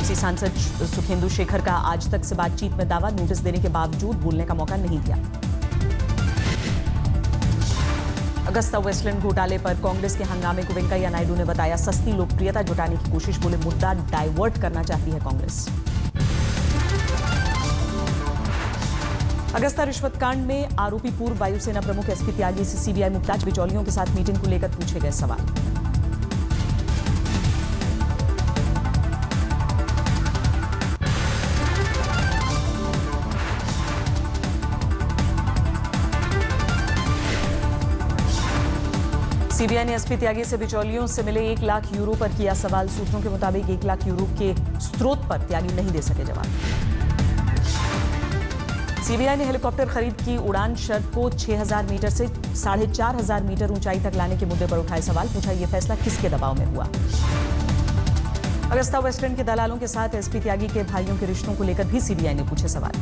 TMC सांसद सुखेंदु शेखर का आज तक से बातचीत में दावा, नोटिस देने के बावजूद बोलने का मौका नहीं दिया। अगस्ता वेस्टलैंड घोटाले पर कांग्रेस के हंगामे को वेंकैया नायडू ने बताया सस्ती लोकप्रियता जुटाने की कोशिश, बोले मुद्दा डाइवर्ट करना चाहती है कांग्रेस। अगस्ता रिश्वत कांड में आरोपी पूर्व वायुसेना प्रमुख एसपी त्यागी से सीबीआई मुख्ताज बिचौलियों के साथ मीटिंग को लेकर पूछे गए सवाल। सीबीआई ने एसपी त्यागी से बिचौलियों से मिले 1 लाख यूरो पर किया सवाल। सूत्रों के मुताबिक 1 लाख यूरो के स्रोत पर त्यागी नहीं दे सके जवाब। सीबीआई ने हेलीकॉप्टर खरीद की उड़ान शर्त को 6000 मीटर से 4500 मीटर ऊंचाई तक लाने के मुद्दे पर उठाए सवाल। पूछा यह फैसला किसके दबाव में हुआ। अगस्ता वेस्टलैंड के दलालों के साथ एसपी त्यागी के भाइयों के रिश्तों को लेकर भी सीबीआई ने पूछे सवाल।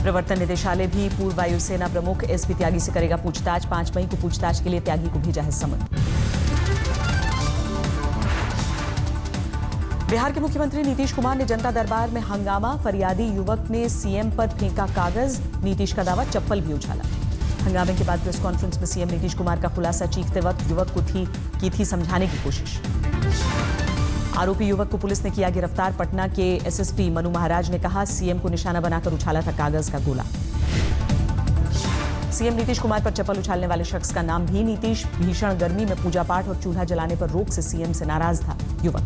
प्रवर्तन निदेशालय भी पूर्व वायुसेना प्रमुख एसपी त्यागी से करेगा पूछताछ। 5 मई को पूछताछ के लिए त्यागी को भेजा है समन। बिहार के मुख्यमंत्री नीतीश कुमार ने जनता दरबार में हंगामा, फरियादी युवक ने सीएम पर फेंका कागज, नीतीश का दावा चप्पल भी उछाला। हंगामे के बाद प्रेस कॉन्फ्रेंस में सीएम नीतीश कुमार का खुलासा, चीखते वक्त युवक को की थी समझाने की कोशिश। आरोपी युवक को पुलिस ने किया गिरफ्तार। पटना के एसएसपी मनु महाराज ने कहा सीएम को निशाना बनाकर उछाला था कागज का गोला। सीएम नीतीश कुमार पर चप्पल उछालने वाले शख्स का नाम भी नीतीश। भीषण गर्मी में पूजा पाठ और चूल्हा जलाने पर रोक से सीएम से नाराज था युवक।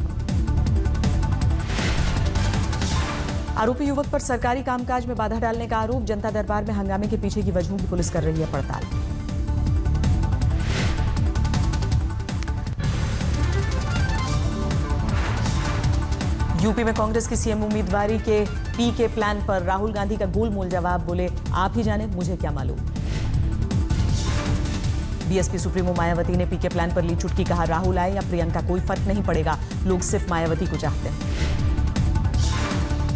आरोपी युवक पर सरकारी कामकाज में बाधा डालने का आरोप। जनता दरबार में हंगामे के पीछे की वजहों की पुलिस कर रही है पड़ताल। यूपी में कांग्रेस की सीएम उम्मीदवारी के पीके प्लान पर राहुल गांधी का गोलमोल जवाब, बोले आप ही जाने मुझे क्या मालूम। बीएसपी सुप्रीमो मायावती ने पीके प्लान पर ली चुटकी, कहा राहुल आए या प्रियंका कोई फर्क नहीं पड़ेगा, लोग सिर्फ मायावती को चाहते हैं।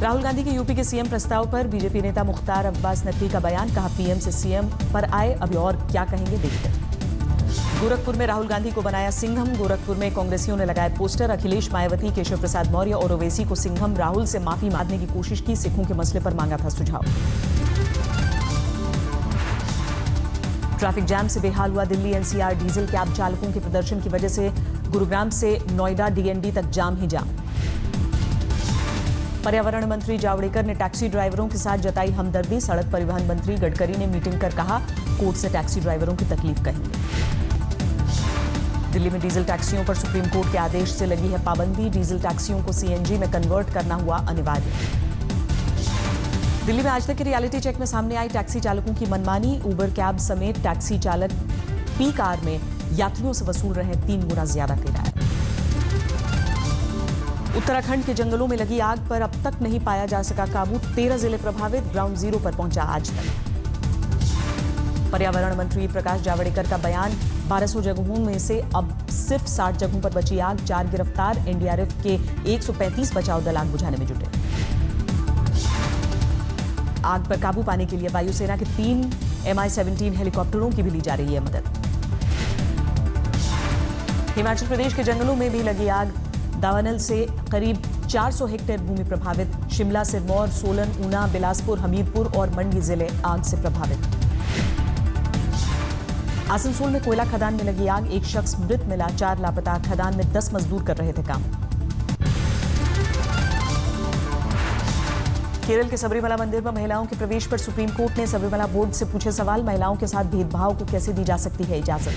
राहुल गांधी के यूपी के सीएम प्रस्ताव पर बीजेपी नेता मुख्तार अब्बास नकवी का बयान, कहा पीएम से सीएम पर आए, अभी और क्या कहेंगे देखते हैं। गोरखपुर में राहुल गांधी को बनाया सिंघम। गोरखपुर में कांग्रेसियों ने लगाए पोस्टर। अखिलेश, मायावती, केशव प्रसाद मौर्य और ओवैसी को सिंघम। राहुल से माफी मांगने की कोशिश की, सिखों के मसले पर मांगा था सुझाव। ट्रैफिक जैम से बेहाल हुआ दिल्ली एनसीआर। डीजल कैब चालकों के प्रदर्शन की वजह से गुरुग्राम से नोएडा डीएनडी तक जाम ही जाम। पर्यावरण मंत्री जावड़ेकर ने टैक्सी ड्राइवरों के साथ जताई हमदर्दी। सड़क परिवहन मंत्री गडकरी ने मीटिंग कर कहा कोर्ट से टैक्सी ड्राइवरों की तकलीफ कहेंगे। दिल्ली में डीजल टैक्सियों पर सुप्रीम कोर्ट के आदेश से लगी है पाबंदी। डीजल टैक्सियों को सीएनजी में कन्वर्ट करना हुआ अनिवार्य। दिल्ली में आज तक के रियलिटी चेक में सामने आई टैक्सी चालकों की मनमानी। उबर कैब समेत टैक्सी चालक पी कार में यात्रियों से वसूल रहे 3 गुना ज्यादा किराया। उत्तराखंड के जंगलों में लगी आग पर अब तक नहीं पाया जा सका काबू। 13 जिले प्रभावित, ग्राउंड जीरो पर पहुंचा आज तक। पर्यावरण मंत्री प्रकाश जावड़ेकर का बयान, 1200 जगहों में से अब सिर्फ 60 जगहों पर बची आग। 4 गिरफ्तार, एनडीआरएफ के 135 बचाव दल आग बुझाने में जुटे। आग पर काबू पाने के लिए वायुसेना के 3 MI-17 हेलीकॉप्टरों की भी ली जा रही है मदद। हिमाचल प्रदेश के जंगलों में भी लगी आग। दावानल से करीब 400 हेक्टेयर भूमि प्रभावित। शिमला, सिरमौर, सोलन, ऊना, बिलासपुर, हमीरपुर और मंडी जिले आग से प्रभावित। आसनसोल में कोयला खदान में लगी आग। 1 शख्स मृत मिला, 4 लापता। खदान में 10 मजदूर कर रहे थे काम। केरल के सबरीमला मंदिर में महिलाओं के प्रवेश पर सुप्रीम कोर्ट ने सबरीमला बोर्ड से पूछे सवाल। महिलाओं के साथ भेदभाव को कैसे दी जा सकती है इजाजत।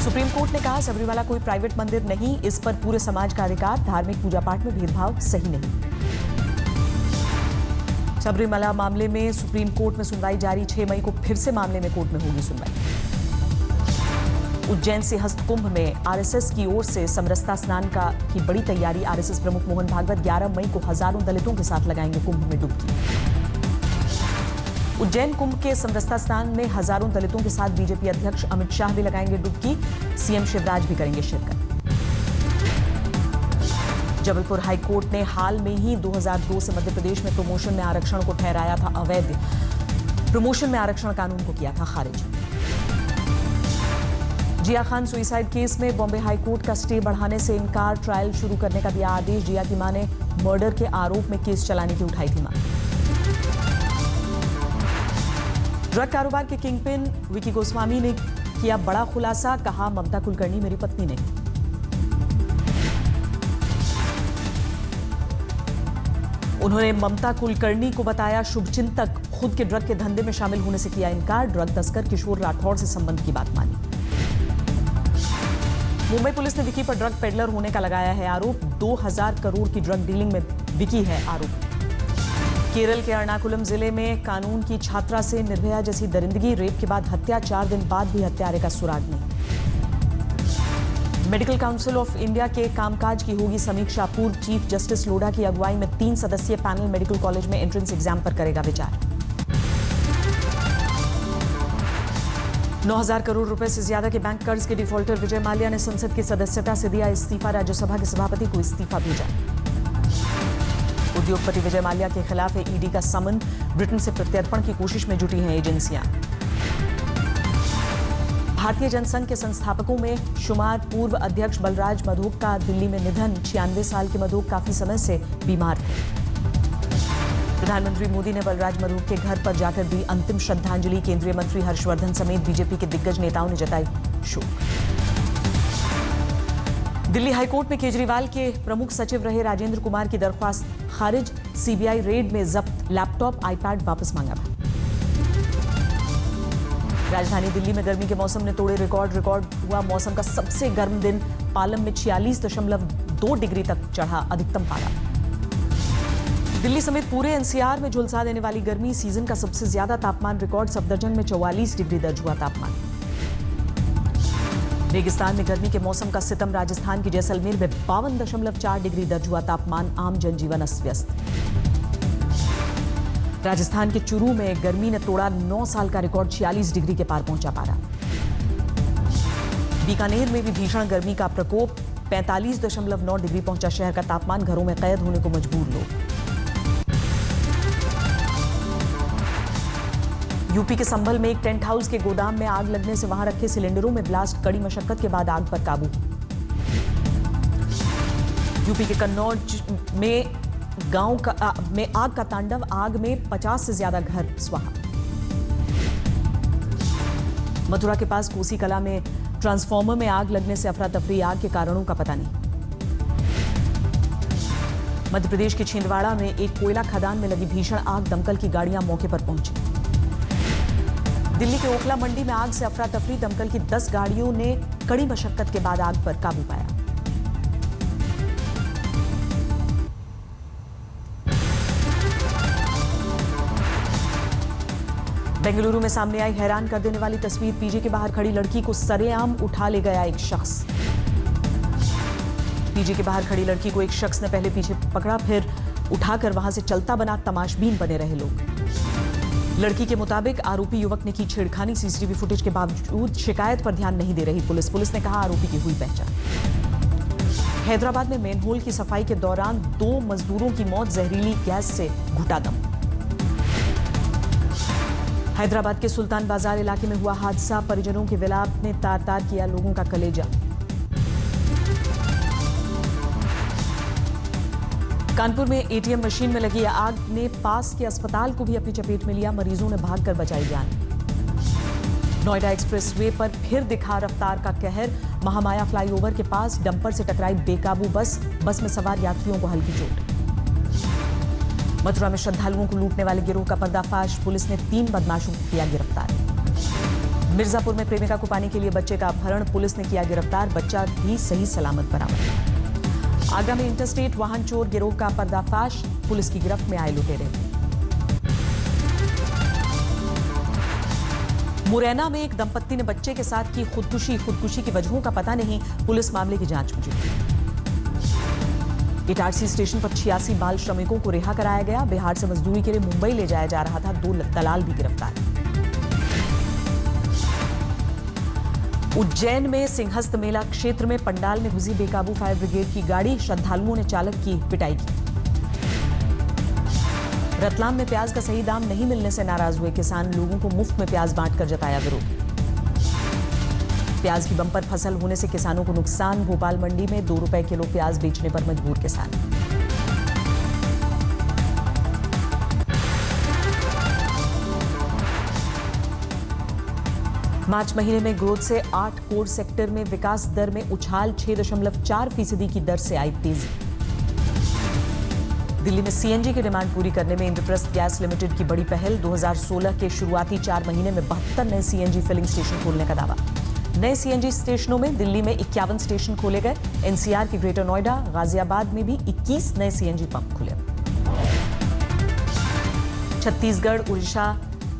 सुप्रीम कोर्ट ने कहा सबरीमला कोई प्राइवेट मंदिर नहीं, इस पर पूरे समाज का अधिकार। धार्मिक पूजा पाठ में भेदभाव सही नहीं। सबरीमला मामले में सुप्रीम कोर्ट में सुनवाई जारी। 6 मई को फिर से मामले में कोर्ट में होगी सुनवाई। उज्जैन से हस्त कुंभ में आरएसएस की ओर से समरसता स्नान की बड़ी तैयारी। आरएसएस प्रमुख मोहन भागवत 11 मई को हजारों दलितों के साथ लगाएंगे कुंभ में डुबकी। उज्जैन कुंभ के समरसता स्नान में हजारों दलितों के साथ बीजेपी अध्यक्ष अमित शाह भी लगाएंगे डुबकी। सीएम शिवराज भी करेंगे शिरकत। जबलपुर हाईकोर्ट ने हाल में ही 2002 से मध्य प्रदेश में प्रमोशन में आरक्षण को ठहराया था अवैध। प्रमोशन में आरक्षण कानून को किया था खारिज। जिया खान सुइसाइड केस में बॉम्बे हाईकोर्ट का स्टे बढ़ाने से इनकार, ट्रायल शुरू करने का दिया आदेश। जिया की मां ने मर्डर के आरोप में केस चलाने की उठाई थी मांग। ड्रग कारोबार के किंगपिन विकी गोस्वामी ने किया बड़ा खुलासा, कहा ममता कुलकर्णी मेरी पत्नी नहीं। उन्होंने ममता कुलकर्णी को बताया शुभचिंतक, खुद के ड्रग के धंधे में शामिल होने से किया इनकार। ड्रग तस्कर किशोर राठौड़ से संबंध की बात मानी। मुंबई पुलिस ने विकी पर ड्रग पेडलर होने का लगाया है आरोप। 2000 करोड़ की ड्रग डीलिंग में विकी है आरोप। केरल के एर्नाकुलम जिले में कानून की छात्रा से निर्भया जैसी दरिंदगी, रेप के बाद हत्या, 4 दिन बाद भी हत्यारे का सुराग नहीं। मेडिकल काउंसिल ऑफ इंडिया के कामकाज की होगी समीक्षा। पूर्व चीफ जस्टिस लोढ़ा की अगुवाई में 3 सदस्यीय पैनल मेडिकल कॉलेज में एंट्रेंस एग्जाम पर करेगा विचार। 9000 करोड़ रुपए से ज्यादा के बैंक कर्ज के डिफॉल्टर विजय माल्या ने संसद की सदस्यता से दिया इस्तीफा। राज्यसभा के सभापति को इस्तीफा भेजा। उद्योगपति विजय माल्या के खिलाफ है ईडी का समन। ब्रिटेन से प्रत्यर्पण की कोशिश में जुटी हैं एजेंसियां। भारतीय जनसंघ के संस्थापकों में शुमार पूर्व अध्यक्ष बलराज मधोक का दिल्ली में निधन। 96 साल के मधोक काफी समय से बीमार थे। प्रधानमंत्री मोदी ने बलराज मधोक के घर पर जाकर दी अंतिम श्रद्धांजलि। केंद्रीय मंत्री हर्षवर्धन समेत बीजेपी के दिग्गज नेताओं ने जताई शोक। दिल्ली हाईकोर्ट में केजरीवाल के प्रमुख सचिव रहे राजेंद्र कुमार की दरख्वास्त खारिज। सीबीआई रेड में जब्त लैपटॉप, आईपैड वापस मांगा था। राजधानी दिल्ली में गर्मी के मौसम ने तोड़े रिकॉर्ड हुआ मौसम का सबसे गर्म दिन। पालम में 46.2 डिग्री तक चढ़ा अधिकतम पारा। दिल्ली समेत पूरे एनसीआर में झुलसा देने वाली गर्मी। सीजन का सबसे ज्यादा तापमान रिकॉर्ड। सफदरजंग में 44 डिग्री दर्ज हुआ तापमान। रेगिस्तान में गर्मी के मौसम का सितम। राजस्थान के जैसलमेर में 52.4 डिग्री दर्ज हुआ तापमान। आम जनजीवन अस्त व्यस्त। राजस्थान के चुरू में गर्मी ने तोड़ा 9 साल का रिकॉर्ड। 46 डिग्री के पार पहुंचा पारा। बीकानेर में भी भीषण गर्मी का प्रकोप। 45.9 डिग्री पहुंचा शहर का तापमान। घरों में कैद होने को मजबूर लोग। यूपी के संभल में एक टेंट हाउस के गोदाम में आग लगने से वहां रखे सिलेंडरों में ब्लास्ट। कड़ी मशक्कत के बाद आग पर काबू। यूपी के कन्नौज में में आग का तांडव। आग में 50 से ज्यादा घर स्वाहा। मथुरा के पास कोसी कला में ट्रांसफार्मर में आग लगने से अफरा तफरी। आग के कारणों का पता नहीं। मध्य प्रदेश के छिंदवाड़ा में एक कोयला खदान में लगी भीषण आग। दमकल की गाड़ियां मौके पर पहुंची। दिल्ली के ओखला मंडी में आग से अफरा तफरी। दमकल की 10 गाड़ियों ने कड़ी मशक्कत के बाद आग पर काबू पाया। बेंगलुरु में सामने आई हैरान कर देने वाली तस्वीर। पीजी के बाहर खड़ी लड़की को सरेआम उठा ले गया एक शख्स। पीजी के बाहर खड़ी लड़की को एक शख्स ने पहले पीछे पकड़ा, फिर उठाकर वहां से चलता बना। तमाशबीन बने रहे लोग। लड़की के मुताबिक आरोपी युवक ने की छेड़खानी। सीसीटीवी फुटेज के बावजूद शिकायत पर ध्यान नहीं दे रही पुलिस ने कहा आरोपी की हुई पहचान। हैदराबाद में मेनहोल की सफाई के दौरान 2 मजदूरों की मौत। जहरीली गैस से घुटा दम। हैदराबाद के सुल्तान बाजार इलाके में हुआ हादसा। परिजनों के विलाप ने तार तार किया लोगों का कलेजा। कानपुर में एटीएम मशीन में लगी आग ने पास के अस्पताल को भी अपनी चपेट में लिया। मरीजों ने भागकर बचाई जान। नोएडा एक्सप्रेसवे पर फिर दिखा रफ्तार का कहर। महामाया फ्लाईओवर के पास डंपर से टकराई बेकाबू बस में सवार यात्रियों को हल्की चोट। मथुरा में श्रद्धालुओं को लूटने वाले गिरोह का पर्दाफाश। पुलिस ने 3 बदमाशों को किया गिरफ्तार। मिर्जापुर में प्रेमिका को पाने के लिए बच्चे का अपहरण। पुलिस ने किया गिरफ्तार। बच्चा भी सही सलामत बरामद। आगरा में इंटरस्टेट वाहन चोर गिरोह का पर्दाफाश। पुलिस की गिरफ्त में आए लुटेरे। मुरैना में एक दंपत्ति ने बच्चे के साथ की खुदकुशी की वजहों का पता नहीं। पुलिस मामले की जांच में जुटी। इटारसी स्टेशन पर 86 बाल श्रमिकों को रिहा कराया गया। बिहार से मजदूरी के लिए मुंबई ले जाया जा रहा था। 2 दलाल भी गिरफ्तार। उज्जैन में सिंहस्थ मेला क्षेत्र में पंडाल में घुसी बेकाबू फायर ब्रिगेड की गाड़ी। श्रद्धालुओं ने चालक की पिटाई की। रतलाम में प्याज का सही दाम नहीं मिलने से नाराज हुए किसान। लोगों को मुफ्त में प्याज बांटकर जताया विरोध। प्याज की बम्पर फसल होने से किसानों को नुकसान। भोपाल मंडी में 2 रुपए किलो प्याज बेचने पर मजबूर किसान। मार्च महीने में ग्रोथ से 8 कोर सेक्टर में विकास दर में उछाल। 6.4% की दर से आई तेजी। दिल्ली में सीएनजी की डिमांड पूरी करने में इंद्रप्रस्थ गैस लिमिटेड की बड़ी पहल। 2016 के शुरुआती 4 महीने में 72 नए सीएनजी फिलिंग स्टेशन खोलने का दावा। नए सीएनजी स्टेशनों में दिल्ली में 51 स्टेशन खोले गए। एनसीआर के ग्रेटर नोएडा, गाजियाबाद में भी 21 नए सीएनजी पंप खुले। छत्तीसगढ़, उड़ीसा,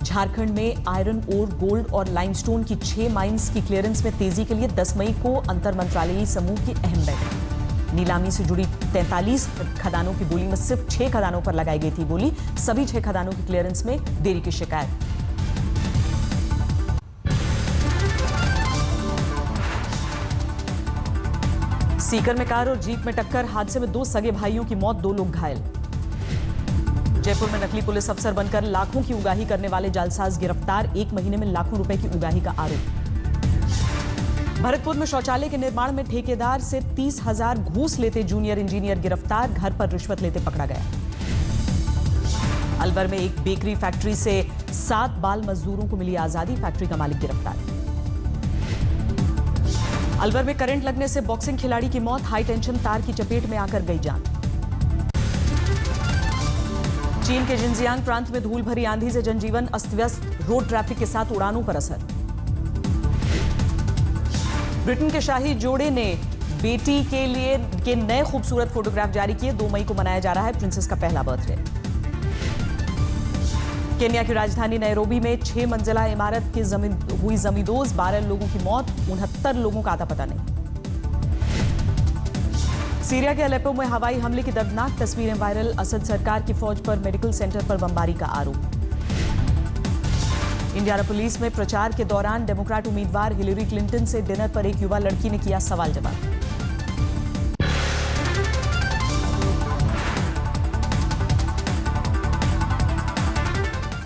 झारखंड में आयरन ओर, गोल्ड और लाइमस्टोन की 6 माइंस की क्लियरेंस में तेजी के लिए 10 मई को अंतर मंत्रालयी समूह की अहम बैठक। नीलामी से जुड़ी 43 खदानों की बोली में सिर्फ 6 खदानों पर लगाई गई थी बोली। सभी 6 खदानों की क्लियरेंस में देरी की शिकायत। सीकर में कार और जीप में टक्कर, हादसे में 2 सगे भाइयों की मौत, 2 लोग घायल। जयपुर में नकली पुलिस अफसर बनकर लाखों की उगाही करने वाले जालसाज गिरफ्तार। 1 महीने में लाखों रुपए की उगाही का आरोप। भरतपुर में शौचालय के निर्माण में ठेकेदार से 30,000 घूस लेते जूनियर इंजीनियर गिरफ्तार। घर पर रिश्वत लेते पकड़ा गया। अलवर में एक बेकरी फैक्ट्री से 7 बाल मजदूरों को मिली आजादी। फैक्ट्री का मालिक गिरफ्तार। अलवर में करंट लगने से बॉक्सिंग खिलाड़ी की मौत। हाई टेंशन तार की चपेट में आकर गई जान। चीन के जिनजियांग प्रांत में धूल भरी आंधी से जनजीवन अस्त व्यस्त। रोड ट्रैफिक के साथ उड़ानों पर असर। ब्रिटेन के शाही जोड़े ने बेटी के नए खूबसूरत फोटोग्राफ जारी किए। 2 मई को मनाया जा रहा है प्रिंसेस का पहला बर्थडे। केन्या की राजधानी नैरोबी में 6 मंजिला इमारत की हुई जमींदोज। 12 लोगों की मौत, 69 लोगों का आता पता नहीं। सीरिया के अलेप्पो में हवाई हमले की दर्दनाक तस्वीरें वायरल। असद सरकार की फौज पर मेडिकल सेंटर पर बमबारी का आरोप। इंडियाना पुलिस में प्रचार के दौरान डेमोक्रेट उम्मीदवार हिलेरी क्लिंटन से डिनर पर एक युवा लड़की ने किया सवाल जवाब।